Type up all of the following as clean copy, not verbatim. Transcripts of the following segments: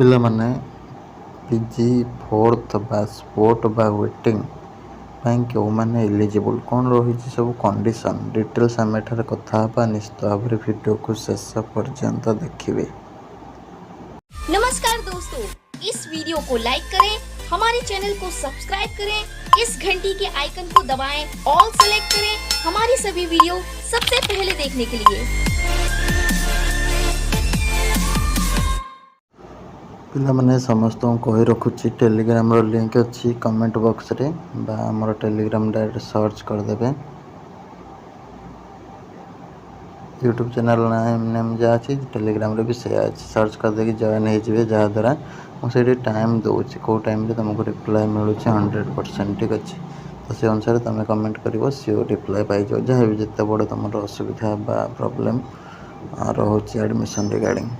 ପିଲାମାନେ PG fourth ବା sport ବା ୱେଟିଂ ପାଇଁ କେଉଁମାନେ ଏଲିଜିବୁଲ୍, କ'ଣ ରହିଛି ସବୁ କଣ୍ଡିସନ୍ डिटेल्स ଆମେ ଏଠାରେ କଥା ହେବା। ନିଶ୍ଚିତ ଭାବରେ ଭିଡ଼ିଓକୁ ଶେଷ ପର୍ଯ୍ୟନ୍ତ ଦେଖିବେ। नमस्कार दोस्तों, इस वीडियो को लाइक करें, हमारे चैनल को सब्सक्राइब करें, इस घंटी के आइकन को दबाएं, ऑल सेलेक्ट करें हमारी सभी वीडियो सबसे पहले देखने के लिए। ପିଲାମାନେ ସମସ୍ତଙ୍କୁ କହି ରଖୁଛି, ଟେଲିଗ୍ରାମର ଲିଙ୍କ୍ ଅଛି କମେଣ୍ଟ ବକ୍ସରେ ବା ଆମର ଟେଲିଗ୍ରାମ ଡାଇରେକ୍ଟ ସର୍ଚ୍ଚ କରିଦେବେ। यूट्यूब चैनल नेम जहाँ अच्छी टेलीग्राम भी से अच्छी सर्च करदे जॉइन हो जहाँद्वारा मुझे टाइम दूसरी कौ टाइम तुमको रिप्लाई मिलूँ 100%। ठीक अच्छे तो से अनुसार तुम कमेंट कर सियोर रिप्लाई पाई जहाँ भी जिते बड़ तुम असुविधा बा प्रोब्लेम रोचे एडमिशन रिगार्डिंग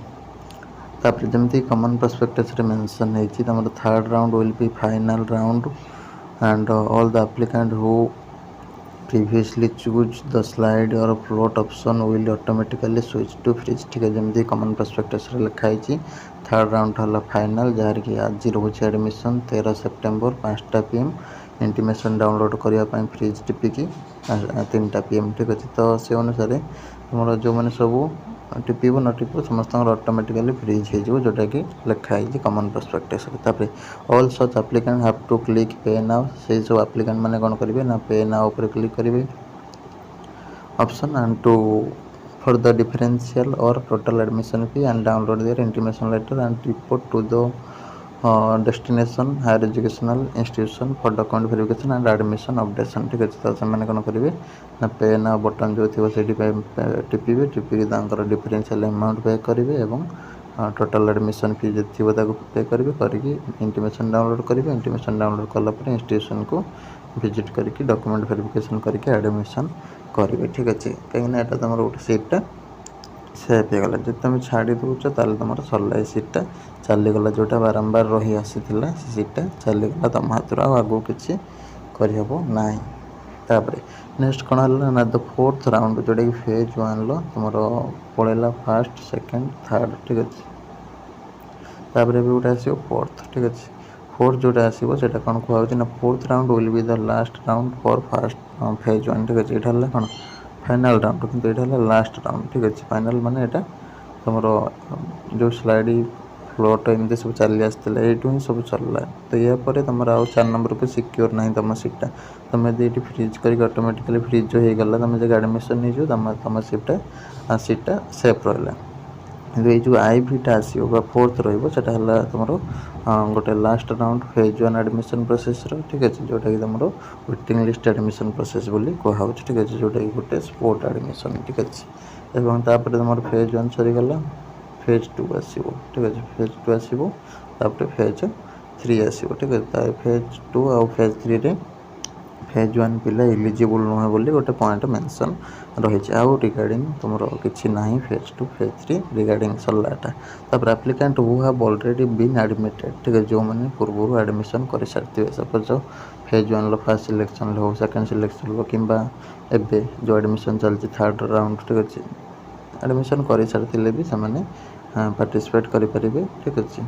तापर जमी कॉमन प्रोस्पेक्टस मेंशन होती तुम third round will be final round and all the applicant who previously choose the slide or float option will automatically switch to freeze। ठीक है जमी कॉमन प्रोस्पेक्टस लिखाई third round है final जहाँ कि आज रोचे एडमिशन 13 सेप्टेम्बर 5टा PM इंटीमेशन डाउनलोड करने फ्रीज टिपिकी 3टा PM। ठीक अच्छे तो से अनुसार तुम जो मैंने सब टिपो न टिपो समस्त ऑटोमेटिकली फ्रीज हो जोटा कि लिखाई common prospectus. All such applicant have to click पे नाउ से सब एप्लिकेंट मैंने कौन करेंगे ना पे नाउ पर क्लिक करेंगे option and to for the differential और total admission fee and download there intimation letter and report to the destination higher educational institution for document verification and admission updation. ठीक अच्छे तो से कौन करेंगे ना पे ना बटन जो थी से टिपिबे टिपिकी डिफरेंशियल अमाउंट पे करेंगे और टोटल एडमिशन फी जो थी पे करेंगे करके इंटीमेशन डाउनलोड करेंगे। इंटीमेशन डाउनलोड कलापर इंस्टीट्यूशन को विजिट करके डॉक्यूमेंट वेरिफिकेशन करके एडमिशन करेंगे। ठीक अच्छे कहीं यहाँ तुम गोटे सीटा सेफ होगा जब तुम छाड़ी दूच ताल तुम सरला सीटा चलीगला जोटा बारंबार रही आसी सीटा चलीगला तुम हाथ आगू किसी करना। नेक्स्ट कौन है ना द फोर्थ राउंड जोटा कि फेज 1 तुम पड़ेगा फर्स्ट सेकेंड थर्ड। ठीक अच्छे तापर भी गोटे आसो फोर्थ। ठीक अच्छे फोर्थ जोटा आसो से कौन कहूँ ना fourth round will be the last round for first phase 1। ठीक अच्छे यहाँ कौन फाइनल राउंड किंतु यहाँ लास्ट राउंड। ठीक अच्छे फाइनल माने यहाँ तुम जो स्लाइड फ्लोट एमती सब चली आसला ये ही सब चलला तो या तुम आउ 4 नंबर को सिक्योर ना तुम सीटा तुम ये फ्रीज कर ऑटोमेटिकली फ्रीज जो हो गला तुम जगह एडमिशन नहीं तुम सीटा सीटा सेफ रहा। ये जो आईभीटा आसो फोर्थ रहा तुम गोटे last round phase 1 admission process. ठीक अच्छे जोटा कि तुम वेटिंग लिस्ट एडमिशन प्रोसेस बोली कहूँ। ठीक अच्छे जोटा कि गोटे स्पोर्ट एडमिशन। ठीक अच्छे एवं तापर तुम फेज 1 सरीगला फेज 2 आसो। ठीक अच्छे फेज 2 आसो तापर फेज 3 आसो। ठीक है फेज 2 आउ फेज 3 रे फेज 1 पिला एलिजिबल नुहे बोली गोटे पॉइंट मेंशन रही आउ रिगार्डिंग तुम किसी ना फेज 2 फेज 3 रिगार्डिंग सरलाटा तापर applicant who have already been admitted. ठीक है जो मैंने पूर्व एडमिशन कर sorry suppose phase 1 first selection हो सेकेंड सिलेक्शन हो कि एबे जो एडमिशन चलती थर्ड राउंड। ठीक अच्छे एडमिशन कर सारी भी से पार्टिसिपेट करेंगे। ठीक अच्छे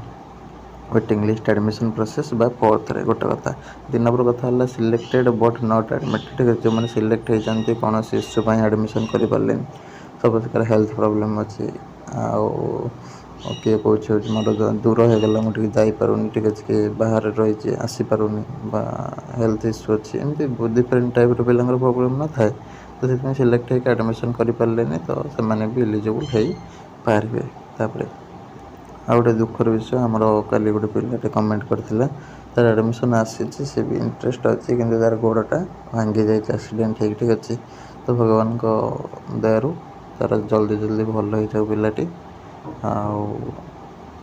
वेटिंग लिस्ट एडमिशन प्रोसेस बा फोर्थ रे गोटे कथा 2 नंबर कथा है सिलेक्टेड बट नॉट एडमिटेड। ठीक है जो मैंने सिलेक्ट होती कौन इश्यू एडमिशन कर पारे सपोज कर हेल्थ प्रोब्लेम अच्छी किए कौन मोर दूर हो गला मुझे जापारूनी। ठीक अच्छे कि बाहर रही आसीपारूनी हेल्थ इश्यू अच्छी एमती डिफरेन्ट टाइप पिला प्रोब्लेम न थाए तो से सिलेक्ट होकर एडमिशन कर पारे तो से भी एलिजिबल हो पारे। तापर आ गए दुखर विषय आमर काली गोटे पिलाटे कमेंट करता तार एडमिशन आसी से भी इंटरेस्ट अच्छी कि तार गोड़टा भांगी जाए एक्सीडेंट हो। ठीक अच्छे तो भगवान को दयारू तार जल्दी जल्दी भल हो जाऊ पिलाटी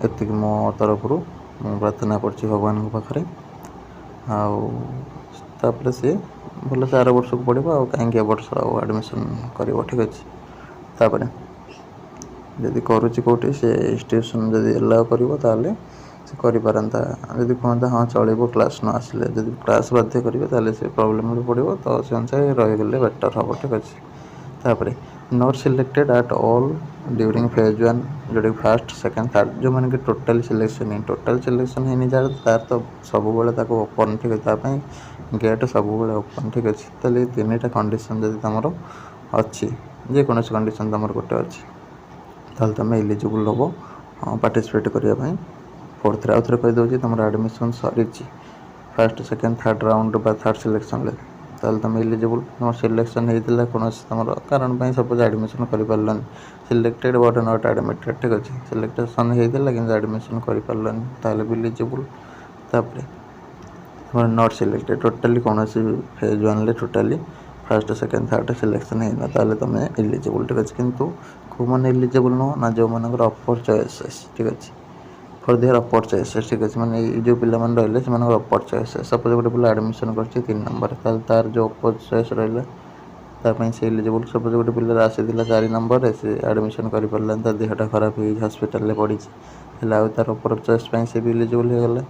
आती मो तरफ प्रार्थना कर भगवान पाखे आपर सी भल से 8 वर्ष को पढ़ो आ कहीं वर्ष एडमिशन कर। ठीक अच्छे तापर जदि करुच्ची कौटी से इंस्टीट्यूशन जदि एलाउ कर पारंता जदि कहता हाँ चलो क्लास न आसिले जदि क्लास बाध्य करेंगे से प्रॉब्लम पड़ो तो से अनुसार रहीगले बेटर हम। ठीक अच्छे तापर not selected at all during phase 1 जोटा फास्ट सेकेंड थर्ड जो मैंने टोटाली सिलेक्शन नहीं टोटाल सिलेक्शन है जार तार तो सब ओपन ठीक है गेट सब ओपन ठीक अच्छे तो तीन टा कंडीशन जब तुम अच्छी जेकोसी कंडीशन तुम गोटे अच्छी ताल तुम एलिजिबल हम पार्टिसिपेट करने फोर्थ आउ थे कहीदे तुम एडमिशन सरी फास्ट सेकेंड थर्ड राउंड बा थर्ड सिलेक्शन ताल तुम एलिजिबल तुम सिलेक्शन होता कौन तुम कारण सपोज एडमिशन कर पार्लन सिलेक्टेड बट नॉट एडमिटेड ठीक अच्छे सिलेक्शन होता कि एडमिशन कर पार्लन ताल भी एलिजिबल तुम नॉट सिलेक्टेड टोटाली कौन phase 1 totally fast second third selection होना ताल तुम एलिजिबल ठीक अच्छे किंतु कौ मैंने एलिजिबल नुह ना जो मान अपर चॉइसेस ठीक अच्छे फॉर देयर अपर चॉइसेस ठीक अच्छे मैंने जो पिला रही से अपर चॉइसेस सपोज गोटे पिला एडमिशन कर 3 नंबर तार जो अपर चॉइस रहा से एलिजिबल सपोज गोटे पिला आसी 4 नंबर से एडमिशन कर पार्ला तार देहटा खराब हो हस्पिटाल पड़ी है तार अपर चॉइस से भी एलिजिबल हो गला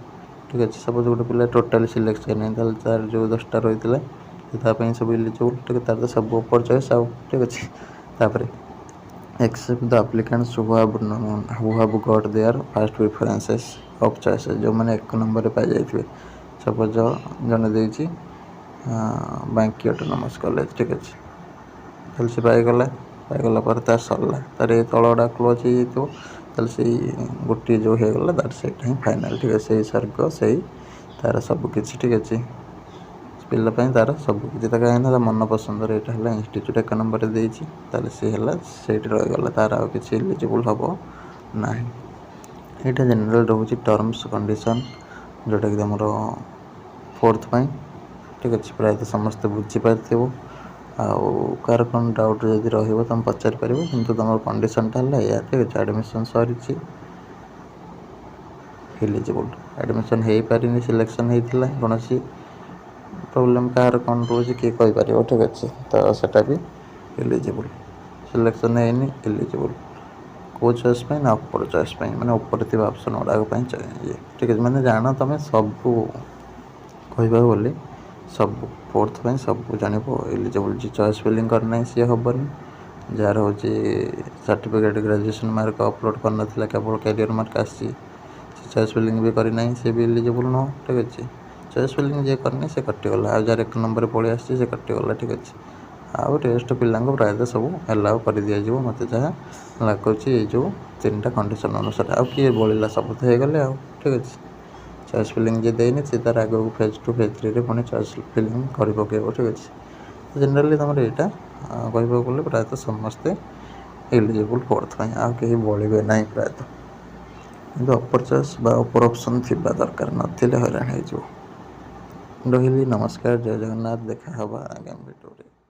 ठीक अच्छे सपोज गोटे पिला टोटाली सिलेक्शन नहीं तार जो 10टा रही है सब एलिजिबल ठीक है तार तो सब अपर चॉइस आउ ठीक अच्छे except the applicants who have got their first preferences of choices जो मैंने 1 नंबर पाई जाइए सपोज जन देती बांकी ऑटोनोमस कॉलेज ठीक अच्छे ताल से पाईगला पर तार सरला तार ये तलटा क्लोज हो से गोटे जो होगला तार से फाइनाल ठीक है से सर्ग से तार सबकि ठीक अच्छे पिलापाई तार सबकि कहीं मन पसंद यहाँ है इंस्टीट्यूट 1 नंबर देती सी रहीगला तार आउ कि एलिजिबल हम ना यहाँ जनरल रोचे टर्म्स कंडीशन जोटा कि तुम फोर्थ पाई ठीक अच्छे प्रायतः समस्ते बुझीपार कार कौन डाउट जब रही तुम पचार पार कि तुम कंडीशन है या ठीक अच्छे एडमिशन सरी एलिजिबल एडमिशन हो पारे सिलेक्शन होता कौन प्रोब्लेम कहार कौन रोचे किए कहीपर ठीक अच्छे तो सेटा भी एलिजिबल सिलेक्शन होनी एलिजिबल कौ चॉइस ना अपर चॉइस मैंने ऊपर थी ऑप्शन गुड़ाक ये ठीक है मैंने जान तुम सब कहवा बोली सब फोर्थ सब जान एलिजिबल जी चॉइस फिलिंग करना सी हेनी जार हूँ सर्टिफिकेट ग्रेजुएशन मार्क अपलोड करना केवल कैरियर मार्क आसी चॉइस फिलिंग भी करना सी भी एलिजिबल नुह ठीक अच्छे चॉइस फिलिंग जे करनी से कटिगला आ जार 1 नंबर पलि आसी से कटिगला ठीक अच्छे आउ टेस्ट पिला प्रायतः सब एलाउ कर दिज्व मत जहाँ लगुच जो 3टा कंडीशन अनुसार आउ किए बढ़ला सब तो होगले आउ ठीक अच्छे चॉइस फिलिंग जे देनी सी तार आगे फेज 2 फेज 3 पुणी चॉइस फिलिंग कर पकेब ठीक अच्छे जनरली तुम यहाँ कहूँ प्रायतः समस्ते एलिजिबल फोर्थ आउ कहीं बढ़े ना प्रायतः कि अपर चॉइस अपर ऑप्शन थी दरकार ना हैरान हो रही नमस्कार जय जगन्नाथ देखा आगामी वीडियो।